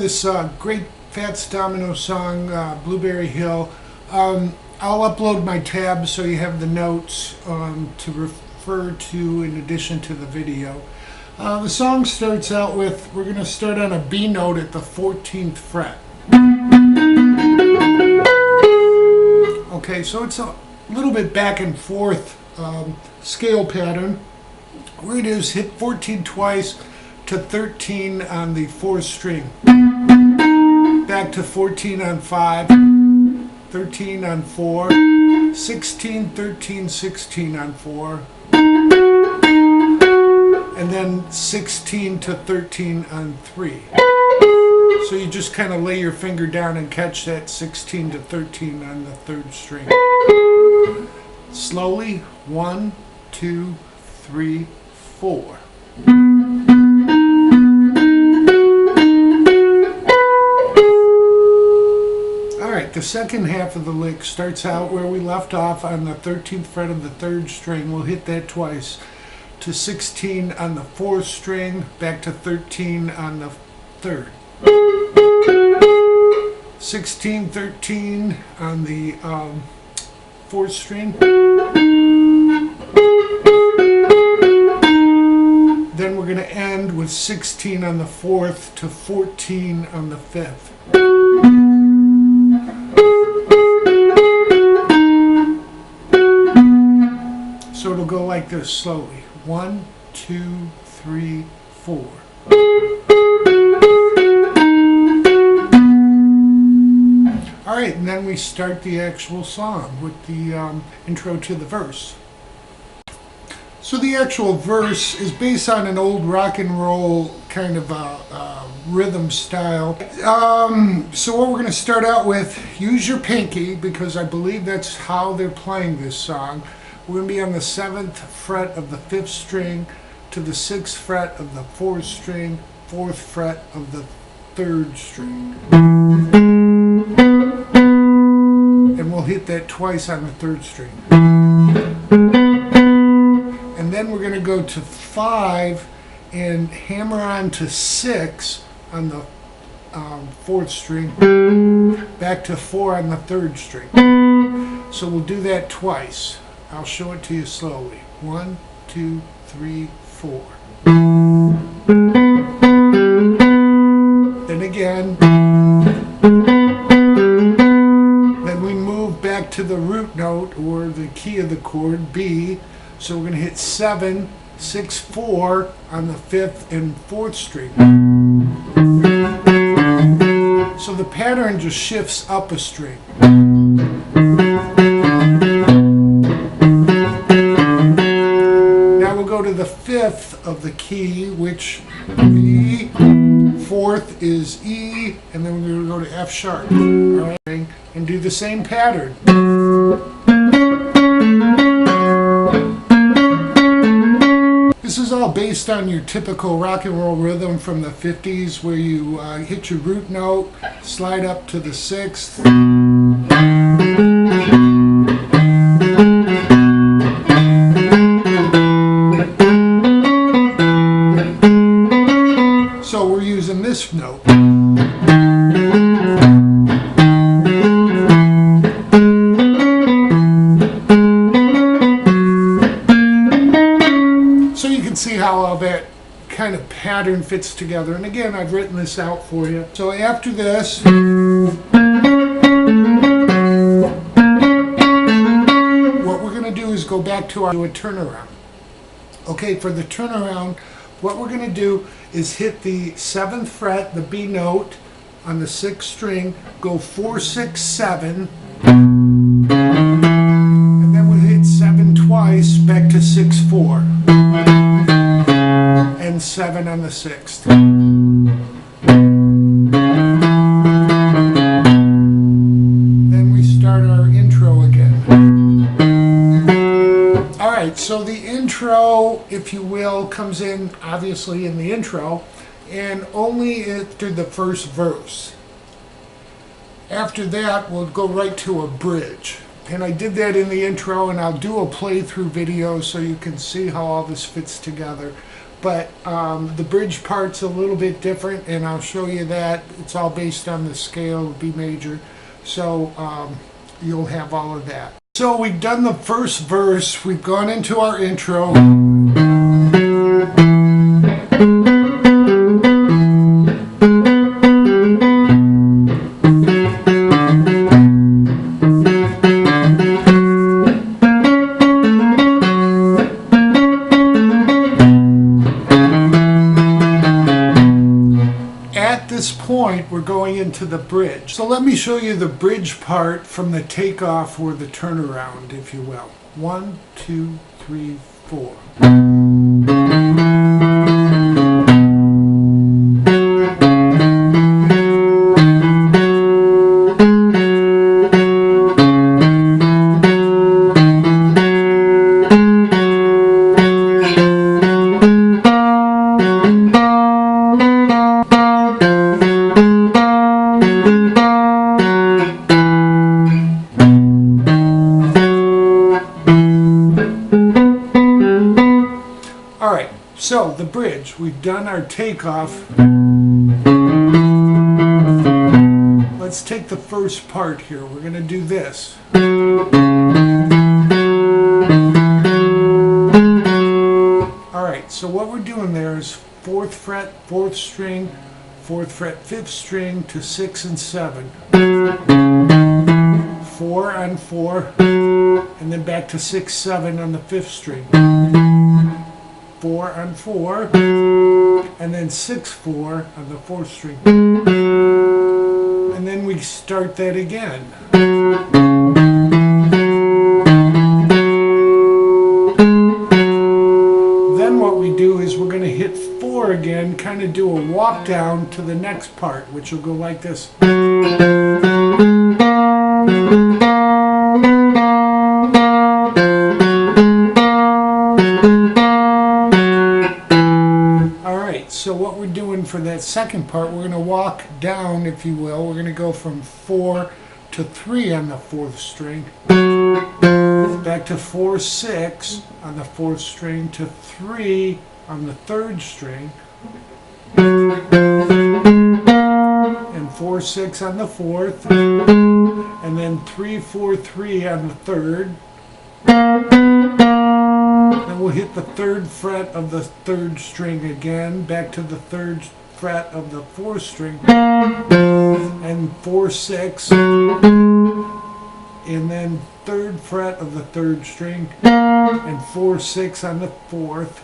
this great Fats Domino song, Blueberry Hill. I'll upload my tabs so you have the notes to refer to in addition to the video. The song starts out with, we're going to start on a B note at the 14th fret. Okay, so it's a little bit back and forth scale pattern. What we're going to do is hit 14 twice to 13 on the 4th string. Back to 14 on 5, 13 on 4, 16, 13, 16 on 4, and then 16 to 13 on 3. So you just kind of lay your finger down and catch that 16 to 13 on the 3rd string. Slowly, 1, 2, 3, 4. Alright, the second half of the lick starts out where we left off on the 13th fret of the 3rd string. We'll hit that twice. To 16 on the 4th string, back to 13 on the 3rd. 16, 13 on the 4th string. Then we're going to end with 16 on the 4th to 14 on the 5th. So it'll go like this slowly. 1, 2, 3, 4. Alright, and then we start the actual song with the intro to the verse. So the actual verse is based on an old rock and roll kind of rhythm style. So what we're going to start out with, use your pinky, because I believe that's how they're playing this song. We're going to be on the 7th fret of the 5th string to the 6th fret of the 4th string, 4th fret of the 3rd string. And we'll hit that twice on the 3rd string. And then we're going to go to 5 and hammer on to 6 on the 4th string, back to 4 on the 3rd string. So we'll do that twice. I'll show it to you slowly. 1, 2, 3, 4. Then again. Then we move back to the root note, or the key of the chord, B. So we're going to hit 7, 6, 4 on the 5th and 4th string. So the pattern just shifts up a string. Now we'll go to the 5th of the key, which B, 4th is E, and then we're going to go to F sharp. All right, and do the same pattern. This is all based on your typical rock and roll rhythm from the 50s, where you hit your root note, slide up to the 6th. So we're using this note. See how all that kind of pattern fits together. And again, I've written this out for you. So after this, what we're going to do is go back to our turnaround. Okay, for the turnaround, what we're going to do is hit the 7th fret, the B note, on the 6th string, go 4, 6, 7, and then we'll hit 7 twice, back to 6, 4. And 7 on the 6th. Then we start our intro again. Alright, so the intro, if you will, comes in obviously in the intro, and only after the first verse. After that, we'll go right to a bridge. And I did that in the intro, and I'll do a playthrough video so you can see how all this fits together. but the bridge part's a little bit different, and I'll show you that. It's all based on the scale of B major, so you'll have all of that. So we've done the first verse, we've gone into our intro. At this point, we're going into the bridge. So let me show you the bridge part from the takeoff or the turnaround, if you will. 1, 2, 3, 4. Alright, so the bridge, we've done our takeoff. Let's take the first part here. We're going to do this. Alright, so what we're doing there is 4th fret, 4th string, 4th fret, 5th string to 6 and 7. 4 on 4, and then back to 6, 7 on the 5th string. 4 on 4, and then 6, 4 on the 4th string. And then we start that again. Then what we do is we're going to hit 4 again, kind of do a walk down to the next part, which will go like this. So what we're doing for that second part, we're going to walk down, if you will. We're going to go from 4 to 3 on the 4th string, back to 4, 6 on the 4th string, to 3 on the 3rd string, and 4, 6 on the 4th, and then 3, 4, 3 on the 3rd. Then we'll hit the 3rd fret of the 3rd string again, back to the 3rd fret of the 4th string, and 4, 6, and then 3rd fret of the 3rd string, and 4, 6 on the 4th,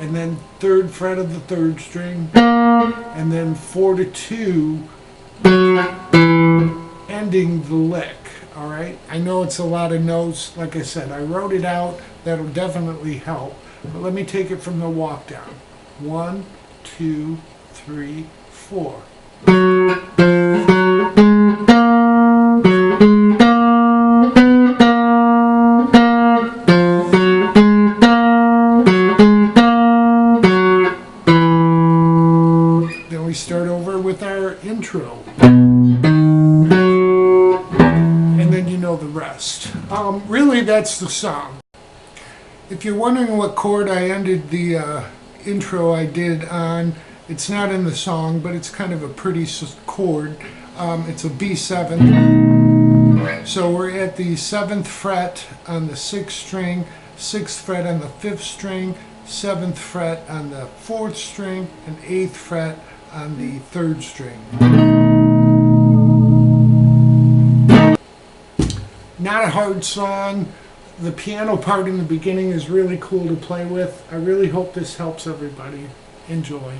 and then 3rd fret of the 3rd string, and then 4 to 2, ending the lick. Alright, I know it's a lot of notes. Like I said, I wrote it out. That'll definitely help. But let me take it from the walk down. 1, 2, 3, 4. Then we start over with our intro. The rest. Really, that's the song. If you're wondering what chord I ended the intro I did on, it's not in the song, but it's kind of a pretty chord. It's a B7. So we're at the 7th fret on the 6th string, 6th fret on the 5th string, 7th fret on the 4th string, and 8th fret on the 3rd string. Not a hard song. The piano part in the beginning is really cool to play with. I really hope this helps everybody. Enjoy.